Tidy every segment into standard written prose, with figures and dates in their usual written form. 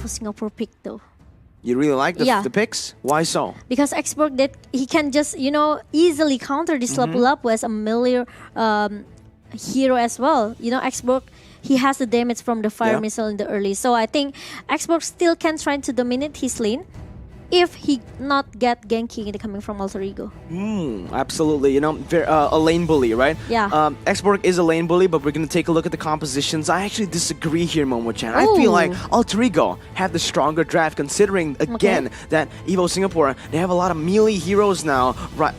EVOS Singapore pick though. You really like the picks? Why so? Because Xborg, that he can just, easily counter this Lapu-Lapu as a melee hero as well. Xborg, he has the damage from the fire missile in the early. So I think Xborg still can try to dominate his lane if he not get ganking coming from Alter Ego. Absolutely. A lane bully, right? Yeah. Xborg is a lane bully, but we're going to take a look at the compositions. I actually disagree here, Momo-chan. I feel like Alter Ego have the stronger draft, considering, again, that EVOS Singapore, they have a lot of melee heroes now,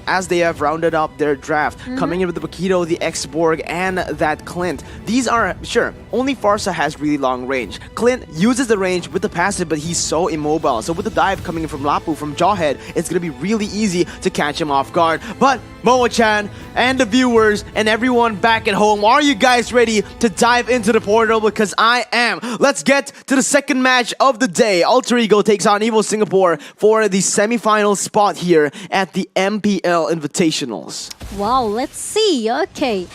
as they have rounded up their draft. Coming in with the Bakito, the Xborg, and that Clint. These are, sure, only Farsa has really long range. Clint uses the range with the passive, but he's so immobile. So with the dive coming in from Lapu, from Jawhead, it's going to be really easy to catch him off guard. But Momo-chan and the viewers and everyone back at home, are you guys ready to dive into the portal? Because I am. Let's get to the second match of the day. Alter Ego takes on EVOS Singapore for the semi-final spot here at the MPL Invitationals. Wow, let's see. Okay,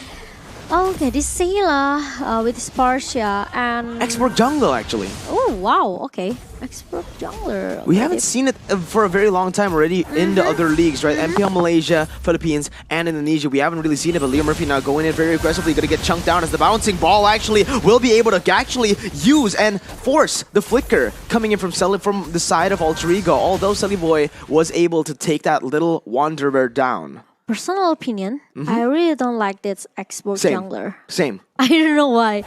this Sayla with Spartia and Xborg jungler, actually. Oh, wow, okay. Xborg jungler. We haven't seen it for a very long time already in the other leagues, right? MPL Malaysia, Philippines, and Indonesia. We haven't really seen it, but Leo Murphy now going in very aggressively, going to get chunked down as the bouncing ball actually will be able to actually use and force the flicker coming in from the side of Alter Ego, although Selly Boy was able to take that little wanderer down. Personal opinion, I really don't like this Xborg jungler. Same. I don't know why.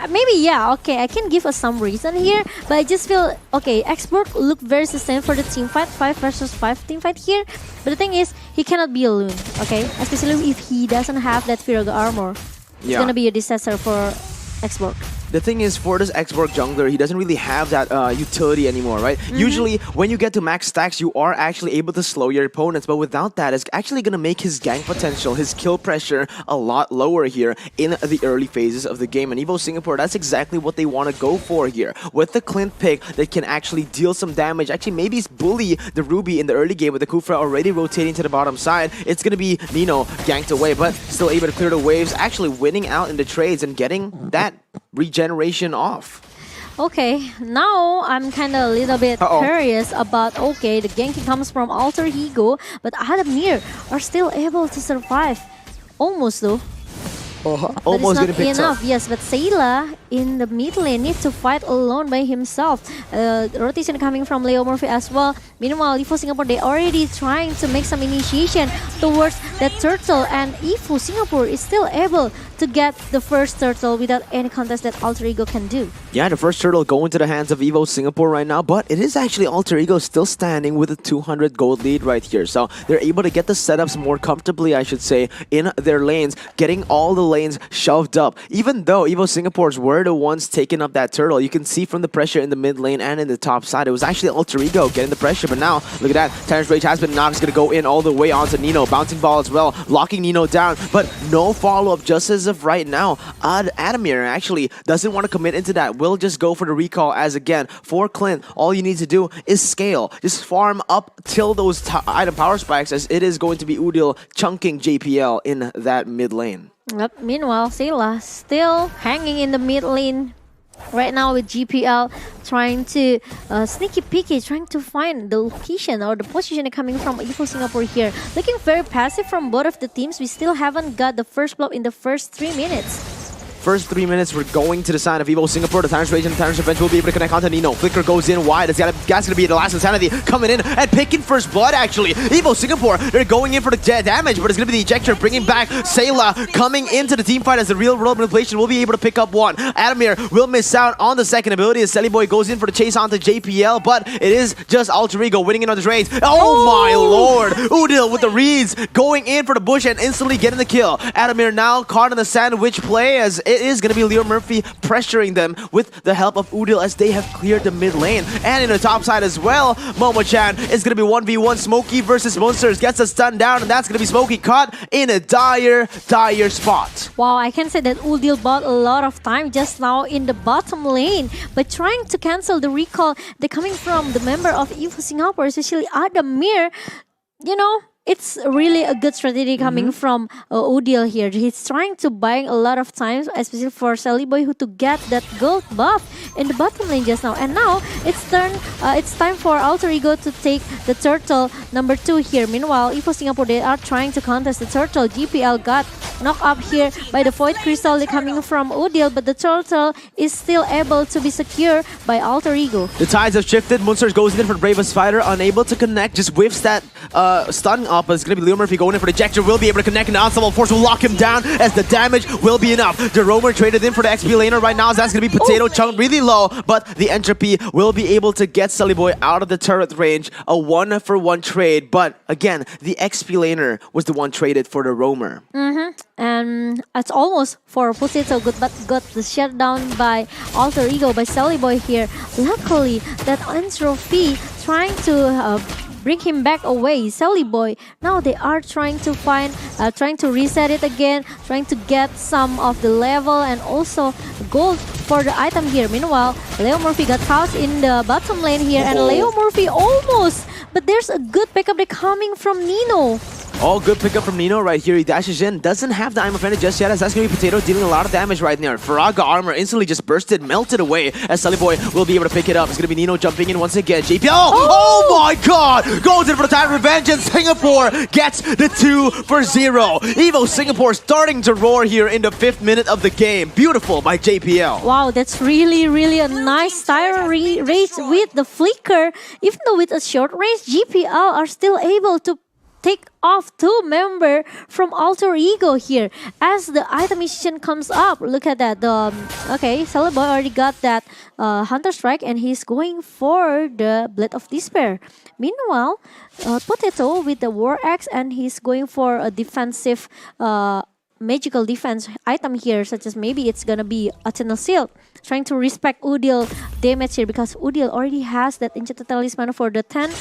Maybe, okay, I can give us some reason here, but I just feel, okay, Xborg look very sustained for the team fight, 5 versus 5 team fight here. But the thing is, he cannot be alone, okay? Especially if he doesn't have that Viraga armor. It's gonna be a disaster for Xborg. The thing is, for this Xborg jungler, he doesn't really have that utility anymore, right? Usually, when you get to max stacks, you are actually able to slow your opponents, but without that, it's actually going to make his gank potential, his kill pressure a lot lower here in the early phases of the game. And EVOS Singapore, that's exactly what they want to go for here. With the Clint pick that can actually deal some damage, actually maybe bully the Ruby in the early game with the Kufra already rotating to the bottom side. It's going to be Nino ganked away, but still able to clear the waves, actually winning out in the trades and getting that regeneration off. Okay, now I'm kind of a little bit curious about, the ganking comes from Alter Ego, but Adamir are still able to survive. Almost though. But Almost it's not enough. Yes, but Sayla in the mid lane needs to fight alone by himself. Rotation coming from Leo Murphy as well. Meanwhile, EVOS Singapore, they already trying to make some initiation towards that turtle, and EVOS Singapore is still able to get the first turtle without any contest that Alter Ego can do. Yeah, the first turtle going to the hands of EVOS Singapore right now, but it is actually Alter Ego still standing with a 200 gold lead right here. So they're able to get the setups more comfortably, I should say, in their lanes, getting all the lanes shoved up. Even though EVOS Singapore's were the ones taking up that turtle, you can see from the pressure in the mid lane and in the top side, it was actually Alter Ego getting the pressure. But now, look at that, Terrence Rage has been knocked. He's going to go in all the way onto Nino. Bouncing ball as well, locking Nino down, but no follow-up just as of right now. Adamir actually doesn't want to commit into that. Will just go for the recall, as again, for Clint, all you need to do is scale. Just farm up till those item power spikes, as it is going to be Udil chunking JPL in that mid lane. Yep. Meanwhile, Sayla still hanging in the mid lane right now with GPL, trying to sneaky peeky, trying to find the location or the position coming from EVOS Singapore here. Looking very passive from both of the teams. We still haven't got the first blow in the first 3 minutes. First 3 minutes, we're going to the side of EVOS Singapore. The Tyrant's Rage and the Tyrant's Revenge will be able to connect onto Nino. Flicker goes in wide. That's going to be the last Insanity coming in and picking first blood, actually. EVOS Singapore, they're going in for the damage, but it's going to be the ejector bringing back Sayla coming into the team fight as the real world manipulation will be able to pick up one. Adamir will miss out on the second ability as Selly Boy goes in for the chase onto JPL, but it is just Alter Ego winning in on the trades. Oh my lord! Udil with the reads going in for the bush and instantly getting the kill. Adamir now caught in the sandwich play, as it is going to be Leo Murphy pressuring them with the help of Udil as they have cleared the mid lane. And in the top side as well, Momo-chan is going to be 1v1 Smokey versus Monsters. Gets a stun down, and that's going to be Smokey caught in a dire spot. Wow, I can say that Udil bought a lot of time just now in the bottom lane by trying to cancel the recall. They're coming from the member of EVOS Singapore, especially Adamir. You know, it's really a good strategy coming from Udil here. He's trying to buy a lot of times, especially for Sally Boy, who to get that gold buff in the bottom lane just now. And now it's time for Alter Ego to take the turtle number 2 here. Meanwhile, EVOS Singapore, they are trying to contest the turtle. GPL got knocked up here by the Void Crystal coming from Udil, but the turtle is still able to be secured by Alter Ego. The tides have shifted. Munsters goes in for the Bravest Fighter, unable to connect, just whiffs that stun up. It's going to be Leo Murphy going in for the Ejector, will be able to connect, and the Unstoppable Force will lock him down as the damage will be enough. The Roamer traded in for the XP laner right now, as that's going to be Potato Chunk really low, but the Entropy will be able to get Sully Boy out of the turret range. A 1-for-1 trade, but again, the XP laner was the one traded for the Roamer. And it's almost for Potato good, but got the shutdown by Alter Ego by Sally Boy here. Luckily, that Entropy trying to bring him back away. Sally Boy, now they are trying to find, trying to reset it again, trying to get some of the level and also gold for the item here. Meanwhile, Leo Murphy got caught in the bottom lane here, and Leo Murphy almost, but there's a good pickup there coming from Nino. All good pickup from Nino right here. He dashes in. Doesn't have the Eye of Offender just yet, as that's going to be Potato dealing a lot of damage right there. Faraga armor instantly just bursted, melted away, as Sully Boy will be able to pick it up. It's going to be Nino jumping in once again. JPL, oh my god! Goes in for the time revenge, and Singapore gets the 2-0. EVOS Singapore starting to roar here in the 5th minute of the game. Beautiful by JPL. Wow, that's really a nice Tyron race with the flicker. Even though with a short race, GPL are still able to take off 2 members from Alter Ego here. As the item mission comes up, look at that. Okay, Sally Boy already got that Hunter Strike, and he's going for the Blade of Despair. Meanwhile, Potato with the War Axe, and he's going for a defensive magical defense item here, such as maybe it's gonna be Eternal Shield. Trying to respect Udil damage here, because Udil already has that Enchanted Talisman for the 10%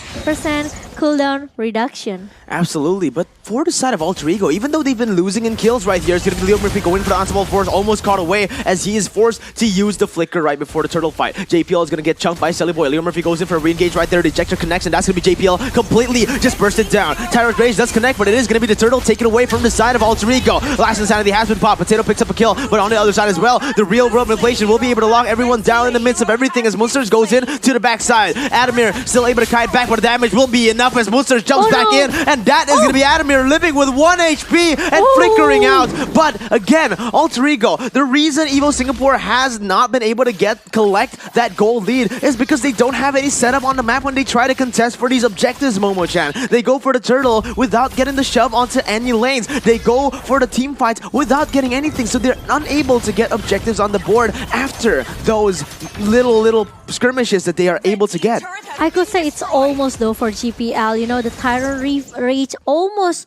cooldown reduction. Absolutely, but for the side of Alter Ego, even though they've been losing in kills right here, it's going to be Leo Murphy going for the Unstoppable Force, almost caught away as he is forced to use the Flicker right before the turtle fight. JPL is going to get chunked by Sally Boy. Leo Murphy goes in for a re-engage right there. The ejector connects, and that's going to be JPL completely just bursted down. Tyrant Rage does connect, but it is going to be the turtle taken away from the side of Alter Ego. Last Insanity has been popped. Potato picks up a kill, but on the other side as well, the real world manipulation will be able to lock everyone down in the midst of everything as Munsters goes in to the backside. Adamir still able to kite back, but the damage will be enough as Munsters jumps back in, and that is going to be Adamir living with 1 HP and flickering out. But again, Alter Ego, the reason EVOS Singapore has not been able to collect that gold lead is because they don't have any setup on the map when they try to contest for these objectives, Momo-chan. They go for the turtle without getting the shove onto any lanes. They go for the team fights without getting anything, so they're unable to get objectives on the board after those little skirmishes that they are able to get. I could say it's almost though for GPL. You know, the Tyrant Rage almost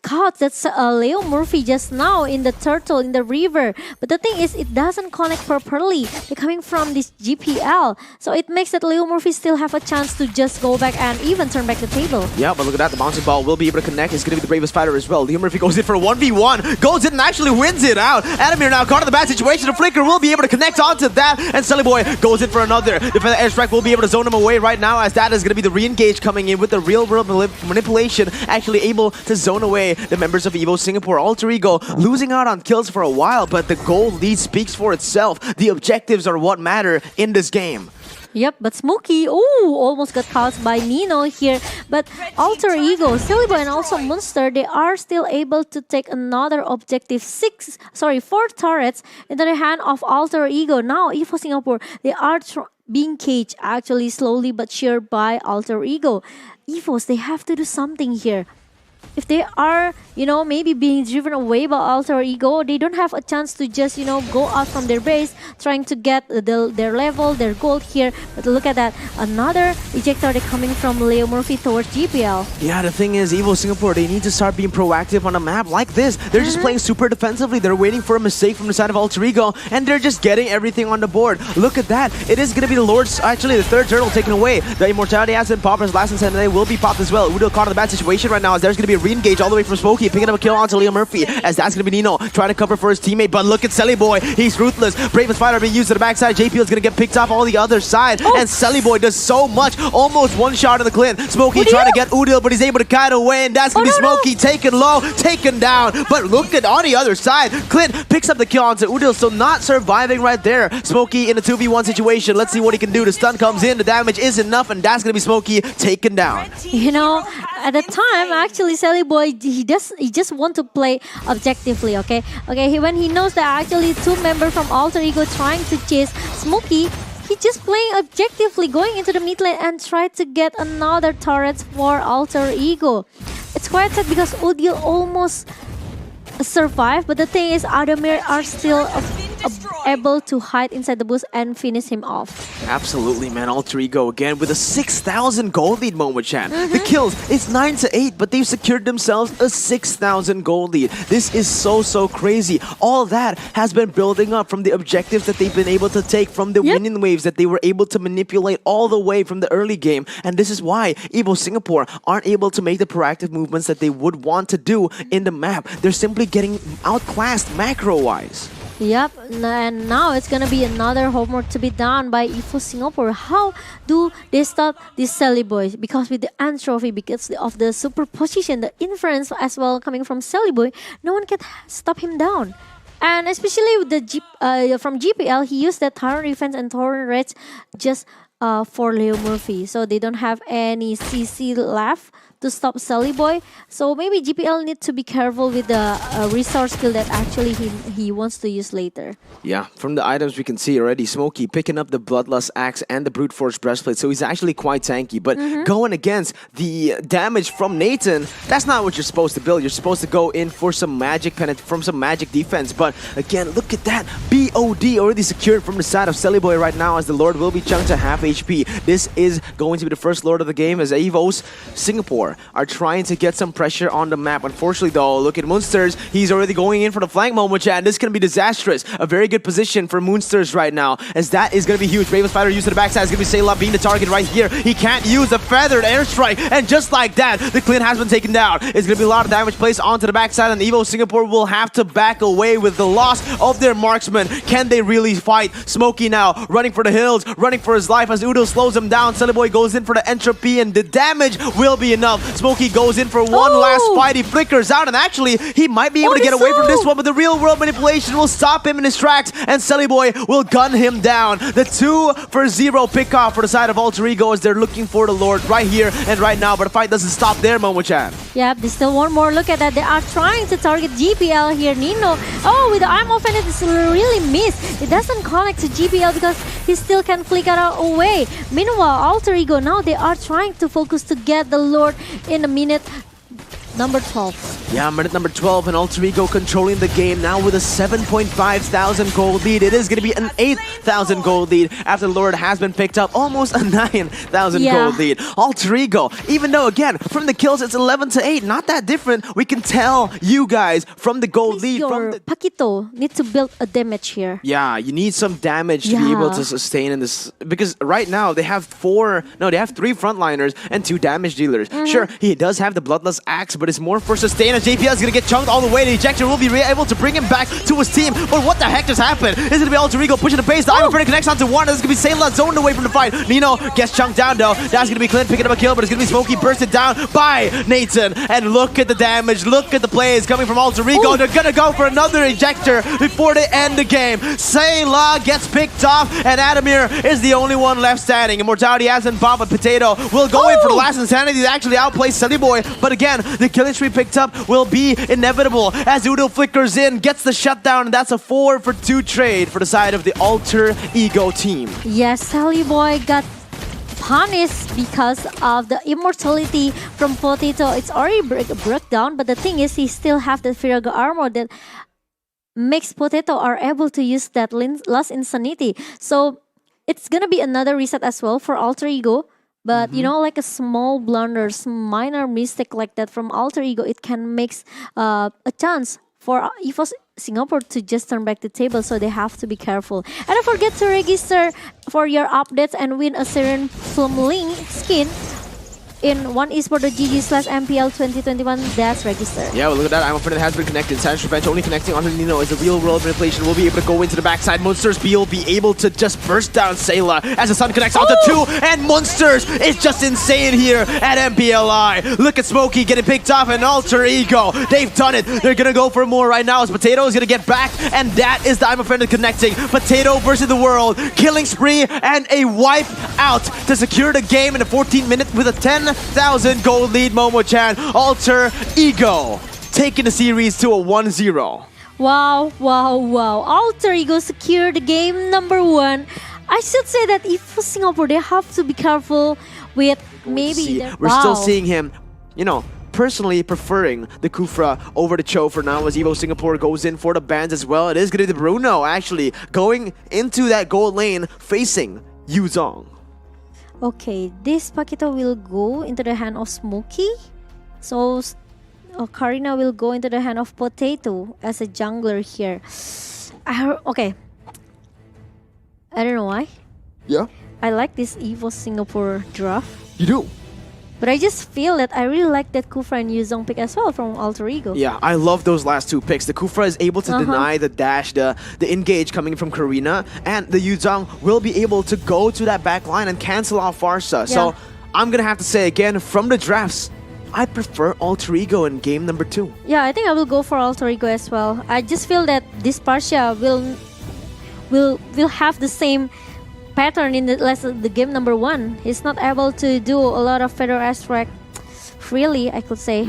caught that's Leo Murphy just now in the turtle in the river, but the thing is it doesn't connect properly. They're coming from this GPL, so it makes that Leo Murphy still have a chance to just go back and even turn back the table. Yeah, but look at that, the bouncing ball will be able to connect. It's going to be the bravest fighter as well. Leo Murphy goes in for a 1v1, goes in and actually wins it out. Adamir now caught in the bad situation. The Flicker will be able to connect onto that, and Sully Boy goes in for another. The Feather Airstrike will be able to zone him away right now, as that is going to be the re-engage coming in with the real world manipulation, actually able to zone away the members of EVOS Singapore. Alter Ego losing out on kills for a while, but the gold lead speaks for itself. The objectives are what matter in this game. Yep, but Smokey, almost got caught by Nino here. But Alter Ego, Silly Boy, and also Monster, they are still able to take another objective. 4 turrets into the hand of Alter Ego. Now, EVOS Singapore, they are being caged actually slowly but sure by Alter Ego. EVOS, they have to do something here. If they are, maybe being driven away by Alter Ego, they don't have a chance to just, go out from their base, trying to get their level, their gold here. But look at that, another ejector coming from Leo Murphy towards GPL. Yeah, the thing is, EVOS Singapore, they need to start being proactive on a map like this. They're just playing super defensively. They're waiting for a mistake from the side of Alter Ego, and they're just getting everything on the board. Look at that. It is going to be the Lord's, actually, the third turtle taken away. The Immortality has been popped, as last Insanity will be popped as well. Udil caught in the bad situation right now, as there's going to be a re-engage all the way from Smokey, picking up a kill onto Leo Murphy, as that's going to be Nino trying to cover for his teammate, but look at Selly Boy, he's ruthless. Bravest Fighter being used to the backside, JPL is going to get picked off on the other side, and Selly Boy does so much, almost one shot in the Clint. Smokey trying to get Udil, but he's able to kite away, and that's going to be Smokey taken low, taken down, but look at on the other side, Clint picks up the kill onto Udil, so not surviving right there. Smokey in a 2v1 situation, let's see what he can do. The stun comes in, the damage is enough, and that's going to be Smokey taken down. You know, at the time, actually, Selly Boy, he just want to play objectively, okay? When he knows that actually two members from Alter Ego trying to chase Smokey, he just playing objectively, going into the mid lane and try to get another turret for Alter Ego. It's quite sad because Udil almost survived, but the thing is, Adamir are still able to hide inside the bush and finish him off. Absolutely, man. Alter Ego again with a 6,000 gold lead, Momo-chan. The kills, it's 9-8, but they've secured themselves a 6,000 gold lead. This is so crazy. All that has been building up from the objectives that they've been able to take, from the winning waves that they were able to manipulate all the way from the early game. And this is why EVOS Singapore aren't able to make the proactive movements that they would want to do in the map. They're simply getting outclassed macro-wise. Yep, and now it's gonna be another homework to be done by EVOS Singapore. How do they stop these Selly Boys? Because with the Ant Trophy, because of the superposition, the inference as well coming from Selly Boy, no one can stop him down. And especially with the from GPL, he used that Torrent Defense and Torrent Rage just for Leo Murphy. So they don't have any CC left to stop Selly Boy. So maybe GPL need to be careful with the resource skill that actually he wants to use later. Yeah, from the items we can see already, Smokey picking up the Bloodlust Axe and the Brute Force Breastplate, so he's actually quite tanky. But going against the damage from Nathan, that's not what you're supposed to build. You're supposed to go in for some magic defense. But again, look at that. BOD already secured from the side of Selly Boy right now, as the Lord will be chunked to half HP. This is going to be the first Lord of the game, as EVOS Singapore are trying to get some pressure on the map. Unfortunately though, look at Moonsters. He's already going in for the flank, Momo-chan. This is going to be disastrous. A very good position for Moonsters right now, as that is going to be huge. Bravest Fighter used to the backside is going to be Sayla being the target right here. He can't use the feathered airstrike, and just like that, the Clint has been taken down. It's going to be a lot of damage placed onto the backside, and EVOS Singapore will have to back away with the loss of their marksman. Can they really fight? Smokey now running for the hills, running for his life as Udo slows him down. Selly Boy goes in for the entropy, and the damage will be enough. Smokey goes in for one last fight. He flickers out, and actually, he might be able to get away from this one, but the real world manipulation will stop him in his tracks, and Selly Boy will gun him down. The 2-for-0 pick-off for the side of Alter Ego, as they're looking for the Lord right here and right now, but the fight doesn't stop there, Momo-chan. Yep, they still want more. Look at that. They are trying to target GPL here. Nino, with the arm off, and it's really missed. It doesn't connect to GPL because he still can flicker out away. Meanwhile, Alter Ego, now they are trying to focus to get the Lord in a minute number 12. Yeah, minute number 12, and Alter Ego controlling the game now with a 7,500 gold lead. It is going to be an 8,000 gold lead after the Lord has been picked up. Almost a 9,000 gold lead. Alter Ego, even though, again, from the kills, it's 11-8. Not that different. We can tell you guys from the gold lead. From the Paquito need to build a damage here. Yeah, you need some damage to be able to sustain in this. Because right now, they have 3 frontliners and 2 damage dealers. Sure, he does have the Bloodlust Axe, but it's more for sustain, as JPL is going to get chunked all the way. The ejector will be able to bring him back to his team. But what the heck just happened? Is it going to be Alter Ego pushing the pace? The Iron Freddy connects onto one. This is going to be Sayla zoned away from the fight. Nino gets chunked down though. That's going to be Clint picking up a kill, but it's going to be Smokey bursted down by Nathan. And look at the damage. Look at the plays coming from Alter Ego. They're going to go for another ejector before they end the game. Sayla gets picked off, and Adamir is the only one left standing. Immortality hasn't popped, but Potato will go in for the last insanity to actually outplay Selly Boy. But again, the killing streak picked up will be inevitable as Udo flickers in, gets the shutdown, and that's a 4-for-2 trade for the side of the Alter Ego team. Yes, Selly Boy got punished because of the immortality from Potato. It's already broke down, but the thing is, he still have the Firaga armor that makes Potato are able to use that last insanity. So it's gonna be another reset as well for Alter Ego. But you know, like a small blunder, minor mistake like that from Alter Ego, it can make a chance for EVOS Singapore to just turn back the table. So they have to be careful. And don't forget to register for your updates and win a Siren Plumling skin in One Esports GG/MPL 2021 that's registered. Yeah, well, look at that. I'm a friend that has been connected. Savage Revenge only connecting on Nino as a real world manipulation. Will be able to go into the backside. Monsters will be able to just burst down Sayla as the sun connects onto two. And Monsters is just insane here at MPLI. Look at Smokey getting picked off and Alter Ego. They've done it. They're going to go for more right now as Potato is going to get back. And that is the I'm a friend connecting. Potato versus the world. Killing spree and a wipe out to secure the game in the 14th minute with a 10,000 gold lead. Momo-chan, Alter Ego taking the series to a 1-0. Wow, wow, wow. Alter Ego secured the game number 1. I should say that EVOS Singapore, they have to be careful with maybe their... We're still seeing him, you know, personally preferring the Kufra over the Cho for now as EVOS Singapore goes in for the bans as well. It is going to be Bruno actually going into that gold lane facing Yuzong. Okay, this Paquito will go into the hand of Smokey. So Karina will go into the hand of Potato as a jungler here. Okay. I don't know why. Yeah? I like this EVOS Singapore draft. You do? But I just feel that I really like that Kufra and Yuzong pick as well from Alter Ego. Yeah, I love those last two picks. The Kufra is able to deny the dash, the engage coming from Karina, and the Yuzong will be able to go to that back line and cancel off Farsa. Yeah. So I'm going to have to say again, from the drafts, I prefer Alter Ego in game number 2. Yeah, I think I will go for Alter Ego as well. I just feel that this Partia will have the same pattern in the game number 1. He's not able to do a lot of feather extract freely, I could say.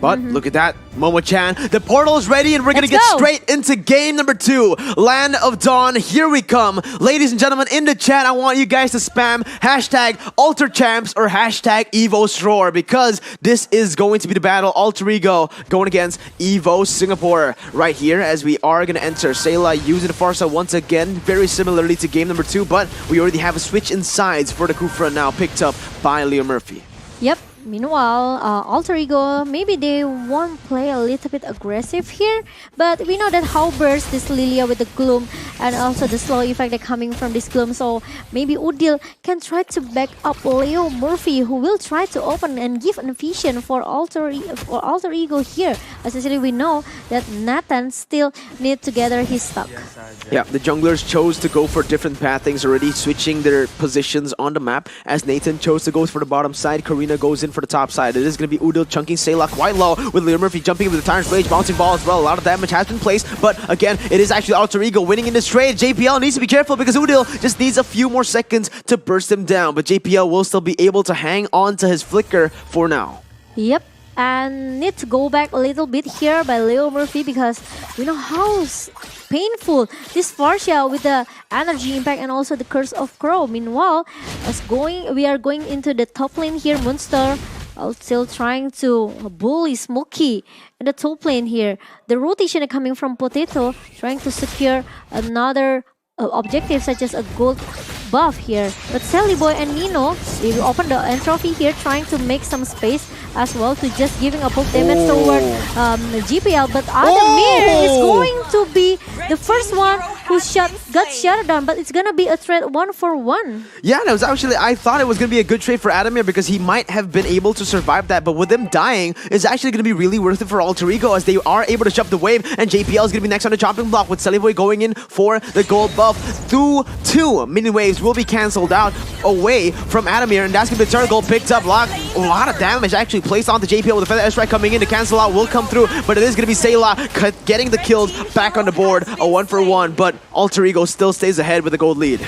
But look at that, Momo-chan. The portal is ready and we're going to get straight into game number 2. Land of Dawn, here we come. Ladies and gentlemen, in the chat, I want you guys to spam hashtag AlterChamps or hashtag EVOSRoar because this is going to be the battle. Alter Ego going against EVOS Singapore right here as we are going to enter. Sayla using the Farsa once again, very similarly to game number 2, but we already have a switch in sides for the Kufra now picked up by Leo Murphy. Yep. Meanwhile, Alter Ego, maybe they won't play a little bit aggressive here, but we know that how burst this Lilia with the Gloom and also the slow effect that coming from this Gloom, so maybe Udil can try to back up Leo Murphy, who will try to open and give an vision for Alter Ego here. Essentially, we know that Nathan still need to gather his stock. Yeah, the junglers chose to go for different pathings already, switching their positions on the map, as Nathan chose to go for the bottom side, Karina goes in for the top side. It is going to be Udil chunking Sayla quite low with Leo Murphy jumping with the Tyrant's Rage, bouncing ball as well. A lot of damage has been placed, but again, it is actually Alter Ego winning in this trade. JPL needs to be careful because Udil just needs a few more seconds to burst him down, but JPL will still be able to hang on to his flicker for now. Yep. And need to go back a little bit here by Leo Murphy because we know how painful this Farsia with the energy impact and also the Curse of Crow. Meanwhile, we are going into the top lane here. Monster still trying to bully Smokey in the top lane here. The rotation coming from Potato, trying to secure another objective such as a gold buff here. But Sally Boy and Nino, they will open the entropy here, trying to make some space as well to just giving a poke damage toward GPL. But Adamir is going to be the first one who got shut down, but it's gonna be a trade 1-for-1. Yeah, and it was actually, I thought it was gonna be a good trade for Adamir because he might have been able to survive that, but with them dying, it's actually gonna be really worth it for Alter Ego as they are able to shove the wave, and JPL is gonna be next on the chopping block with Sally Boy going in for the gold buff. Through 2 mini waves will be cancelled out away from Adamir, and that's gonna be the turtle gold picked up. A lot of damage actually placed onto JPL with the feather airstrike coming in to cancel out will come through, but it is gonna be Sayla getting the kills back on the board, a 1-for-1, but Alter Ego still stays ahead with a gold lead.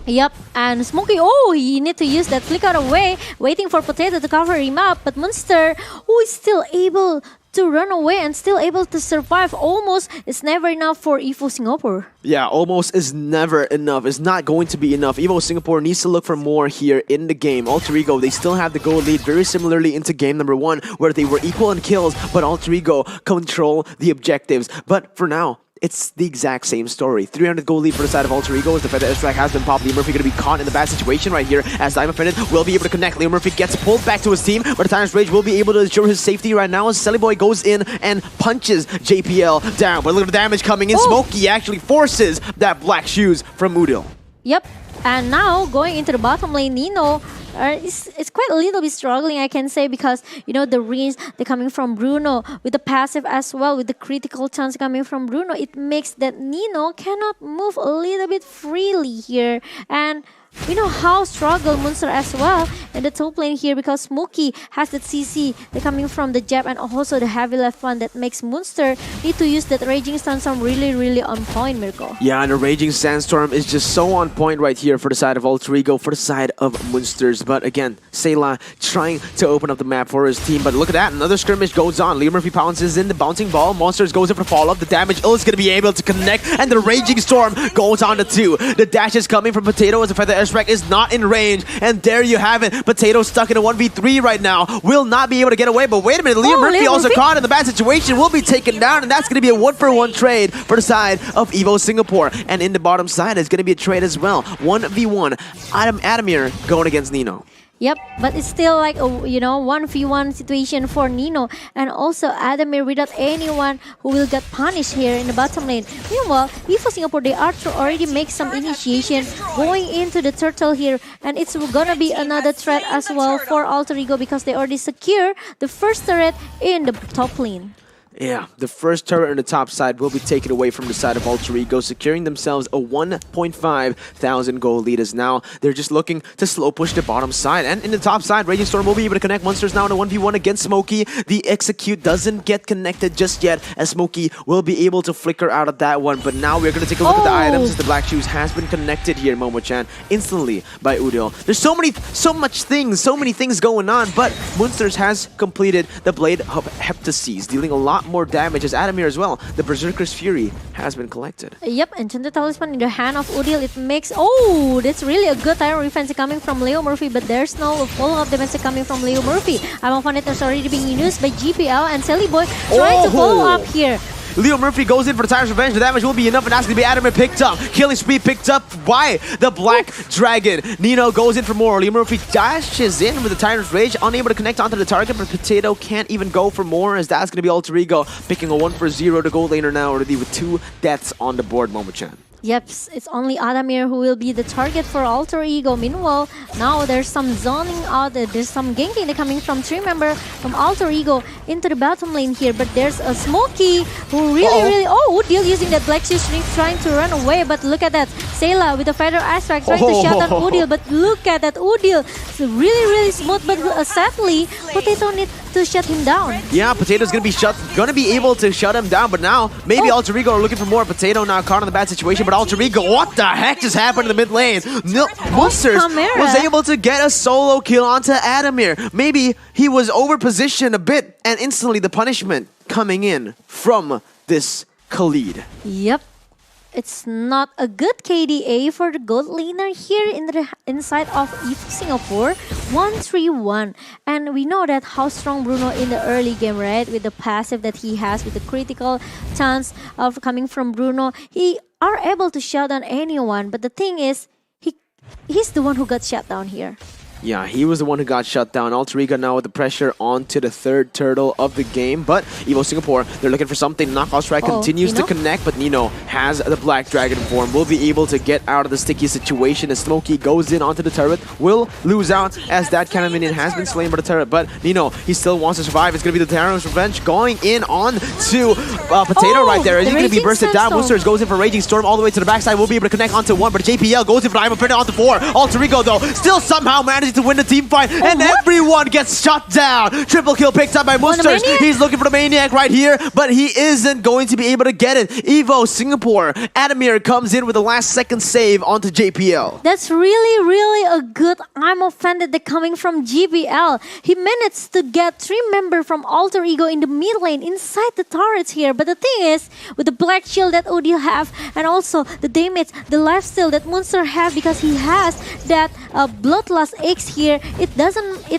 Yep, and Smokey, he need to use that flicker away, waiting for Potato to cover him up, but Monster, who is still able to run away and still able to survive. Almost is never enough for EVOS Singapore. Yeah, almost is never enough. It's not going to be enough. EVOS Singapore needs to look for more here in the game. Alter Ego, they still have the gold lead very similarly into game number 1 where they were equal in kills, but Alter Ego control the objectives. But for now, it's the exact same story. 300 gold lead for the side of Alter Ego as the feather airstrike has been popped. Leo Murphy going to be caught in the bad situation right here as Diamond Fennett will be able to connect. Leo Murphy gets pulled back to his team, but the Tyrant's Rage will be able to ensure his safety right now as Sally Boy goes in and punches JPL down. But look at the damage coming in. Smokey actually forces that black shoes from Udil. Yep. And now, going into the bottom lane, Nino It's quite a little bit struggling, I can say, because the range they're coming from Bruno with the passive as well, with the critical chance coming from Bruno. It makes that Nino cannot move a little bit freely here, and we know how struggle Munster as well in the top lane here, because Smokey has that CC they're coming from the jab and also the heavy left one that makes Munster need to use that Raging Sandstorm really on point, Mirko. Yeah, and the Raging Sandstorm is just so on point right here for the side of Alter Ego, for the side of Munsters. But again, Sayla trying to open up the map for his team. But look at that, another skirmish goes on. Leo Murphy pounces in the bouncing ball. Monsters goes in for follow-up. The damage is going to be able to connect, and the Raging Storm goes on to 2. The dash is coming from Potato as a feather airstrike is not in range, and there you have it. Potato stuck in a 1v3 right now, will not be able to get away. But wait a minute, Leo Murphy also caught in the bad situation, will be taken down, and that's going to be a 1-for-1 trade for the side of EVOS Singapore. And in the bottom side is going to be a trade as well. 1v1, Adamir going against Nino. Yep, but it's still like a 1v1 situation for Nino, and also Adamir without anyone who will get punished here in the bottom lane. Meanwhile, EVOS Singapore, they are to already make some initiation going into the turtle here, and it's gonna be another threat as well for Alter Ego, because they already secure the first turret in the top lane. Yeah, the first turret on the top side will be taken away from the side of Alter Ego, securing themselves a 1.5 thousand gold lead. As now they're just looking to slow push the bottom side. And in the top side, Raging Storm will be able to connect Monsters now in a 1v1 against Smokey. The execute doesn't get connected just yet, as Smokey will be able to flicker out of that one. But now we're going to take a look at the items, as the Black Shoes has been connected here, Momo-chan, instantly by Udil. There's so many things going on, but Monsters has completed the Blade of Heptases, dealing a lot more damage as Adamir as well. The Berserker's Fury has been collected. Yep, Enchanted Talisman in the hand of Udil. It makes... that's really a good Tyrant Defense coming from Leo Murphy, but there's no follow-up defense coming from Leo Murphy. I'm on it, that's already being used by GPL, and Sally Boy trying to follow up here. Leo Murphy goes in for the Tyrant's Revenge. The damage will be enough, and that's going to be Adamir picked up. Killing spree picked up by the Black Dragon. Nino goes in for more. Leo Murphy dashes in with the Tyrant's Rage, unable to connect onto the target, but Potato can't even go for more, as that's going to be Alter Ego picking a 1-for-0 to gold laner now already with 2 deaths on the board, Momo-chan. Yep, it's only Adamir who will be the target for Alter Ego. Meanwhile, now there's some zoning out there. There's some ganking coming from 3 member from Alter Ego into the bottom lane here. But there's a Smokey who really... Udil using that Black Shoes trying to run away. But look at that. Sayla with the Feather Aspect trying to shut down Udil. But look at that. Udil. It's really smooth. But sadly, Potato needs to shut him down. Yeah, Potato's gonna be able to shut him down, but now maybe Alter Ego are looking for more. Potato now caught in the bad situation, but Alter Ego, what the heck just happened in the mid lane? Monsters was able to get a solo kill onto Adamir. Maybe he was over positioned a bit, and instantly the punishment coming in from this Khalid. Yep. It's not a good KDA for the gold laner here in the inside of EVOS Singapore. 1-3-1. And we know that how strong Bruno in the early game, right? With the passive that he has, with the critical chance of coming from Bruno, he are able to shut down anyone. But the thing is, he's the one who got shut down here. Yeah, he was the one who got shut down. Alter Ego now with the pressure onto the 3rd turtle of the game. But EVOS Singapore, they're looking for something. Knockout Strike continues to connect, but Nino has the Black Dragon form. Will be able to get out of the sticky situation as Smokey goes in onto the turret. Will lose out as that cannon minion has been slain by the turret. But Nino, he still wants to survive. It's going to be the Tyrant's Revenge going in on to Potato right there. He's going to be bursted down. Monsters goes in for Raging Storm all the way to the backside. Will be able to connect onto 1, but JPL goes in for Diamond Printer onto 4. Alter Ego, though, still somehow manages to win the team fight, and everyone gets shut down. Triple kill picked up by Monsters. He's looking for the Maniac right here, but he isn't going to be able to get it. EVOS Singapore, Adamir comes in with a last-second save onto JPL. That's really a good I'm offended that coming from GBL. He managed to get 3 members from Alter Ego in the mid lane inside the turrets here. But the thing is, with the black shield that Udil have, and also the damage, the lifesteal that Monster have, because he has that Bloodlust X here, it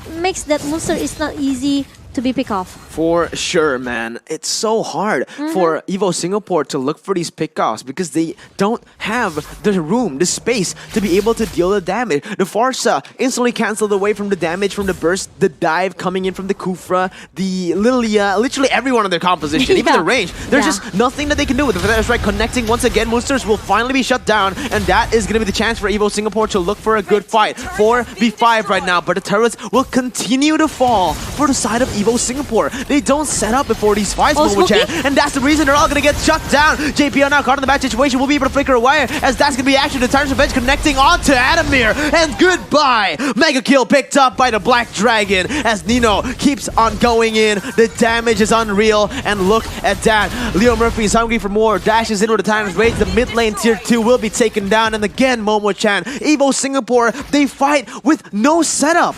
makes that Monster is not easy to be picked off. For sure, man. It's so hard for EVO Singapore to look for these pickoffs because they don't have the room, the space to be able to deal the damage. The Farsa instantly canceled away from the damage from the burst, the dive coming in from the Kufra, the Lilia, literally everyone in their composition, even the range. There's just nothing that they can do with the Pathetic Strike connecting once again. Monsters will finally be shut down, and that is going to be the chance for EVO Singapore to look for a good fight. 4v5 right now, but the turrets will continue to fall for the side of EVO Singapore. They don't set up before these fights, Momo-chan, and that's the reason they're all going to get shut down. JPL now caught in the bad situation, will be able to flicker away, as that's going to be actually the Tyrant's Revenge connecting onto Adamir, and goodbye! Mega kill picked up by the Black Dragon, as Nino keeps on going in. The damage is unreal, and look at that. Leo Murphy is hungry for more, dashes in with the Tyrant's Rage. The mid lane tier 2 will be taken down, and again, Momo-chan, EVO Singapore, they fight with no setup.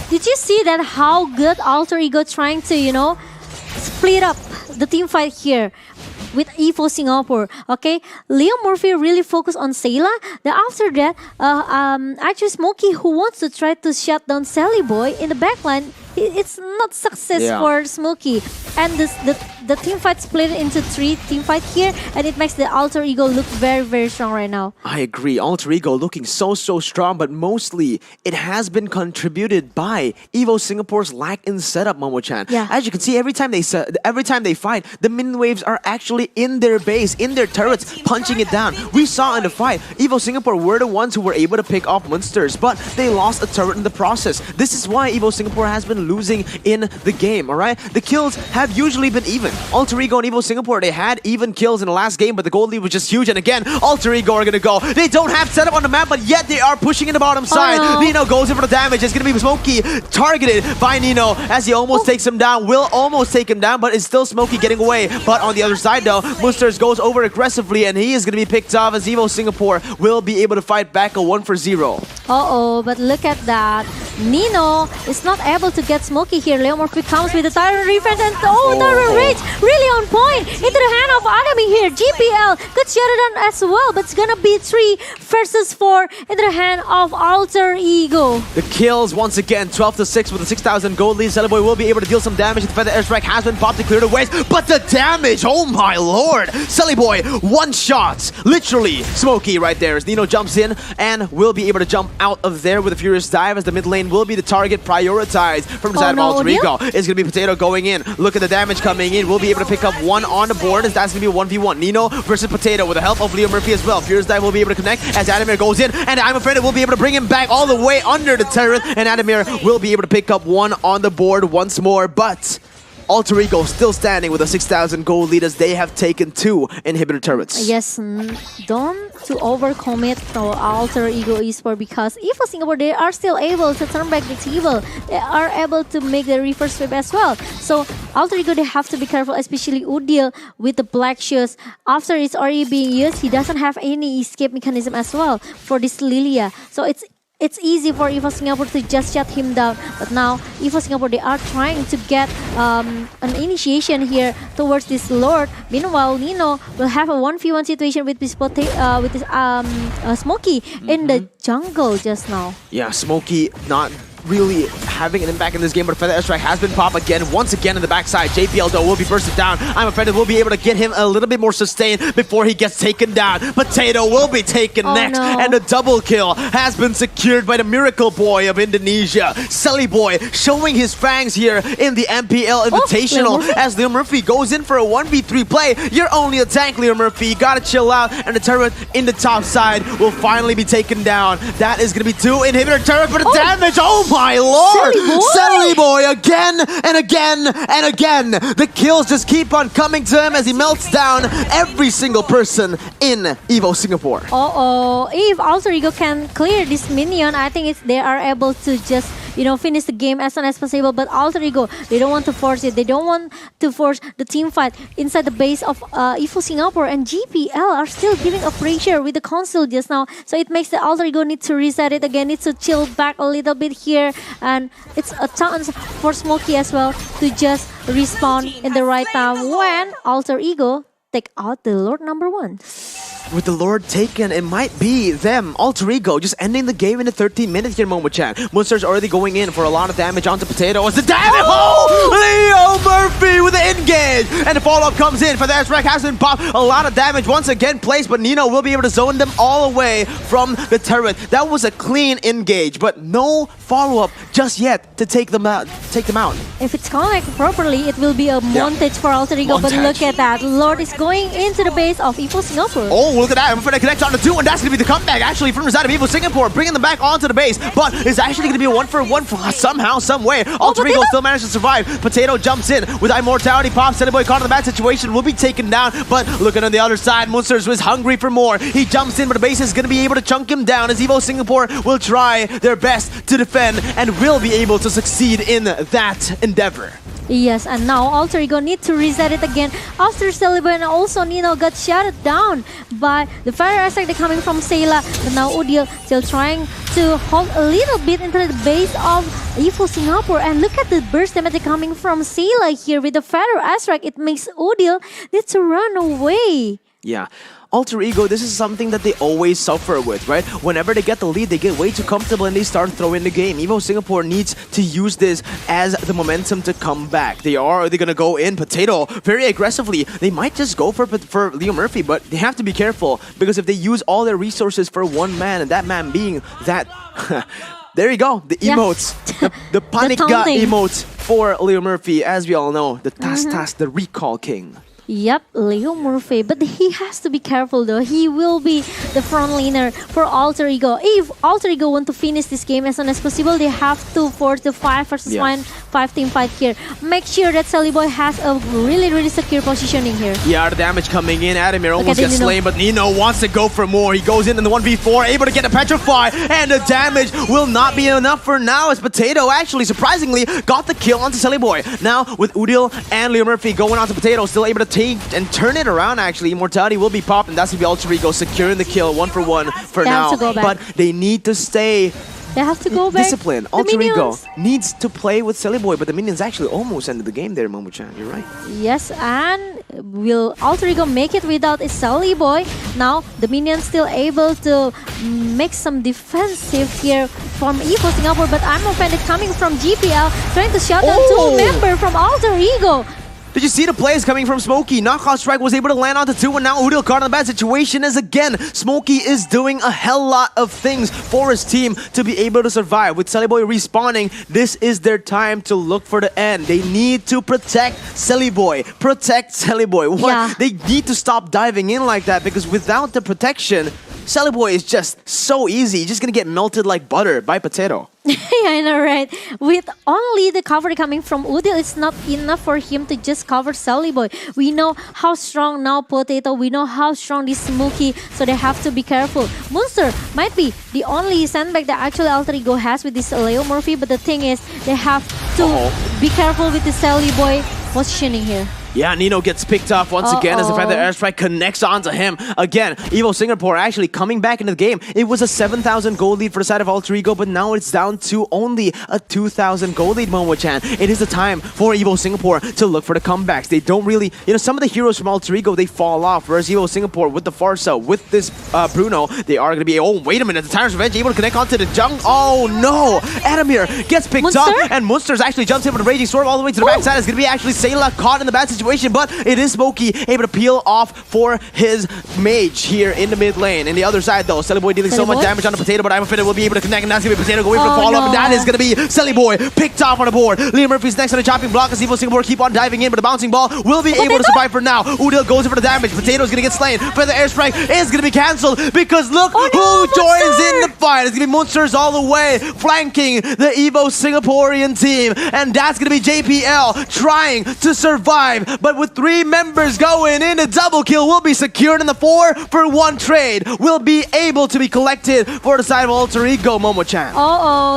Did you see that how good Alter Ego trying to, split up the team fight here with EVO Singapore? Okay, Leo Murphy really focused on Sayla. Then after that, actually Smokey, who wants to try to shut down Sally Boy in the backline, it's not success for Smokey. And the team fight split into 3 team fight here, and it makes the Alter Ego look very, very strong right now. I agree. Alter Ego looking so strong, but mostly it has been contributed by EVO Singapore's lack in setup, Momo-chan. Yeah. As you can see, every time they fight, the min waves are actually in their base, in their turrets, punching it down. We saw in the fight, EVO Singapore were the ones who were able to pick off monsters, but they lost a turret in the process. This is why EVO Singapore has been losing in the game, alright? The kills have usually been even. Alter Ego and EVO Singapore, they had even kills in the last game, but the gold lead was just huge. And again, Alter Ego are gonna go. They don't have setup on the map, but yet they are pushing in the bottom side. No. Nino goes in for the damage. It's gonna be Smokey targeted by Nino as he almost takes him down. Will almost take him down, but it's still Smokey getting away. But on the other side though, Monsters goes over aggressively, and he is gonna be picked off as EVO Singapore will be able to fight back a 1-0. But look at that. Nino is not able to get Smokey here. Leo Murphy comes with the Tyrant Refresh, and Tyrant Rage really on point into the hand of Adami here. GPL could shut it down as well, but it's gonna be 3 versus 4 into the hand of Alter Ego. The kills once again, 12-6 with a 6,000 gold lead. Boy will be able to deal some damage. The Feather Airstrike has been popped to clear the ways, but the damage, oh my lord! Boy, one shot, literally. Smokey right there as Nino jumps in and will be able to jump out of there with a Furious Dive, as the mid lane will be the target prioritized from the side of Alter Ego. It's gonna be Potato going in. Look at the damage coming in. We'll be able to pick up 1 on the board, as that's gonna be a 1v1. Nino versus Potato with the help of Leo Murphy as well. Furious Dive will be able to connect as Adamir goes in, and I'm afraid it will be able to bring him back all the way under the turret, and Adamir will be able to pick up 1 on the board once more, but Alter Ego still standing with a 6,000 gold lead as they have taken 2 inhibitor turrets. Yes, don't to overcommit to Alter Ego Esports, because EVO Singapore, they are still able to turn back the table. They are able to make the reverse sweep as well. So Alter Ego, they have to be careful, especially Udil with the black shoes. After it's already being used, he doesn't have any escape mechanism as well for this Lilia. So it's easy for EVO Singapore to just shut him down. But now, EVO Singapore, they are trying to get an initiation here towards this Lord. Meanwhile, Nino will have a 1v1 situation with this Smokey in the jungle just now. Yeah, Smokey not really having an impact in this game, but Feather Airstrike has been popped again, once again in the backside. JPL though will be bursted down. I'm afraid it will be able to get him a little bit more sustained before he gets taken down. Potato will be taken next, and a double kill has been secured by the Miracle Boy of Indonesia. Sally Boy showing his fangs here in the MPL Invitational as Leo Murphy goes in for a 1v3 play. You're only a tank, Leo Murphy. You gotta chill out, and the turret in the top side will finally be taken down. That is gonna be 2 inhibitor turret for the damage. Oh my lord! Sally Boy again and again and again. The kills just keep on coming to him as he melts down every single person in EVO Singapore. If Alter Ego can clear this minion, I think they are able to just finish the game as soon as possible. But Alter Ego, they don't want to force it. They don't want to force the team fight inside the base of EVO Singapore, and GPL are still giving a pressure with the console just now. So it makes the Alter Ego need to reset it again, needs to chill back a little bit here, and it's a chance for Smokey as well to just respawn in the right time when Alter Ego take out the Lord number 1. With the Lord taken, it might be them, Alter Ego, just ending the game in the 13 minutes here, Momo-chan. Munster's already going in for a lot of damage onto Potato. As the damage! Oh! Leo Murphy with the engage! And the follow-up comes in for the S-Rec, has been popped. A lot of damage once again placed, but Nino will be able to zone them all away from the turret. That was a clean engage, but no follow-up just yet to take them out. If it's connected properly, it will be a montage for Alter Ego. But look at that. Lord is going into the base of EVOS Singapore. Oh, look at that. I'm going to connect on the 2, and that's going to be the comeback actually from the side of EVOS Singapore, bringing them back onto the base. But it's actually going to be a 1-for-1 somehow, some way. Alter Ego still managed to survive. Potato jumps in with immortality pop. Silly Boy caught in the bad situation, will be taken down. But looking on the other side, Munsters was hungry for more. He jumps in, but the base is going to be able to chunk him down as EVOS Singapore will try their best to defend and will be able to succeed in that endeavor. Yes, and now Alter Ego need to reset it again after Celebi and also Nino got shut down by the fire aspect coming from Sayla. But now Udil still trying to hold a little bit into the base of EVOS Singapore. And look at the burst damage coming from Sayla here with the fire aspect. It makes Udil need to run away. Yeah. Alter Ego, this is something that they always suffer with, right? Whenever they get the lead, they get way too comfortable and they start throwing the game. EVOS Singapore needs to use this as the momentum to come back. They're going to go in Potato very aggressively. They might just go for Leo Murphy, but they have to be careful because if they use all their resources for one man, and that man being that... There you go, the emotes, the panic emotes for Leo Murphy, as we all know, the Tas, the recall king. Yep, Leo Murphy, but he has to be careful though. He will be the frontliner for Alter Ego. If Alter Ego want to finish this game as soon as possible, they have to force the 5 versus 5 team fight here. Make sure that Sally Boy has a really secure positioning here. Yeah, the damage coming in. Adamir almost gets slain, but Nino wants to go for more. He goes in the 1v4, able to get the Petrify, and the damage will not be enough for now as Potato actually, surprisingly, got the kill onto Sally Boy. Now, with Udil and Leo Murphy going on to Potato, still able to take and turn it around actually. Immortality will be popped, and that's going to be Alter Ego securing the kill 1-for-1 for now. But they need to stay disciplined. Alter Ego needs to play with Silly Boy, but the minions actually almost ended the game there, Momo-chan. You're right. Yes, and will Alter Ego make it without a Silly Boy? Now, the minions still able to make some defensive here from EVOS Singapore, but I'm offended coming from GPL, trying to shut down 2 members from Alter Ego. Did you see the plays coming from Smokey? Knockout Strike was able to land onto 2, and now Udil caught in a bad situation as again, Smokey is doing a hell lot of things for his team to be able to survive. With Silly Boy respawning, this is their time to look for the end. They need to protect Silly Boy. Protect Silly Boy. They need to stop diving in like that because without the protection, Silly Boy is just so easy. Just gonna get melted like butter by Potato. Yeah, I know, right? With only the cover coming from Udil, it's not enough for him to just cover Sally Boy. We know how strong now Potato, we know how strong this Smokey, so they have to be careful. Monster might be the only sandbag that actually Alter Ego has with this Leo Murphy, but the thing is, they have to be careful with the Sally Boy positioning here. Yeah, Nino gets picked off once again as the Feather Airstrike connects onto him. Again, EVOS Singapore actually coming back into the game. It was a 7,000 gold lead for the side of Alter Ego, but now it's down to only a 2,000 gold lead, Momo-chan. It is the time for EVOS Singapore to look for the comebacks. They don't really, some of the heroes from Alter Ego, they fall off, whereas EVOS Singapore with the Farsa, with this Bruno, they are going to be, oh, wait a minute, the Tyrant's Revenge able to connect onto the junk. Oh, no! Adamir gets picked up, and Munsters actually jumps in with a Raging Storm all the way to the backside. It's going to be actually Sayla caught in the bad situation, but it is Smokey able to peel off for his mage here in the mid lane. In the other side though, Silly Boy dealing so much damage on the Potato, but I'm afraid it will be able to connect, and that's going to be Potato going for the follow-up, and that is going to be Silly Boy picked off on the board. Leo Murphy's next on the chopping block as EVOS Singapore keep on diving in, but the bouncing ball will be able to survive for now. Udil goes in for the damage. Potato's going to get slain, but the airstrike is going to be cancelled because look who joins in the fight. It's going to be Monsters all the way, flanking the EVOS Singaporean team, and that's going to be JPL trying to survive, but with 3 members going in, a double kill will be secured, in the 4-for-1 trade will be able to be collected for the side of Alter Ego, Momo-chan.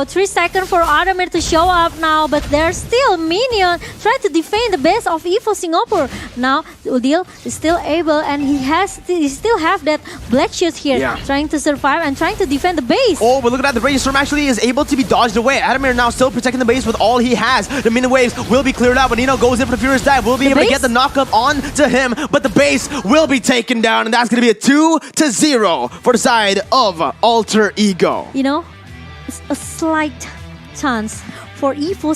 3 seconds for Adamir to show up now, but there's still Minion trying to defend the base of EVOS Singapore. Now Udil is still able, and he still have that black shield here, trying to survive and trying to defend the base. Oh, but look at that, the Raging Storm actually is able to be dodged away. Adamir now still protecting the base with all he has. The minion waves will be cleared out, but Nino goes in for the Furious Dive, will be able to to get the knockup on to him, but the base will be taken down, and that's going to be a 2-0 for the side of Alter Ego. You know, it's a slight chance for EVOS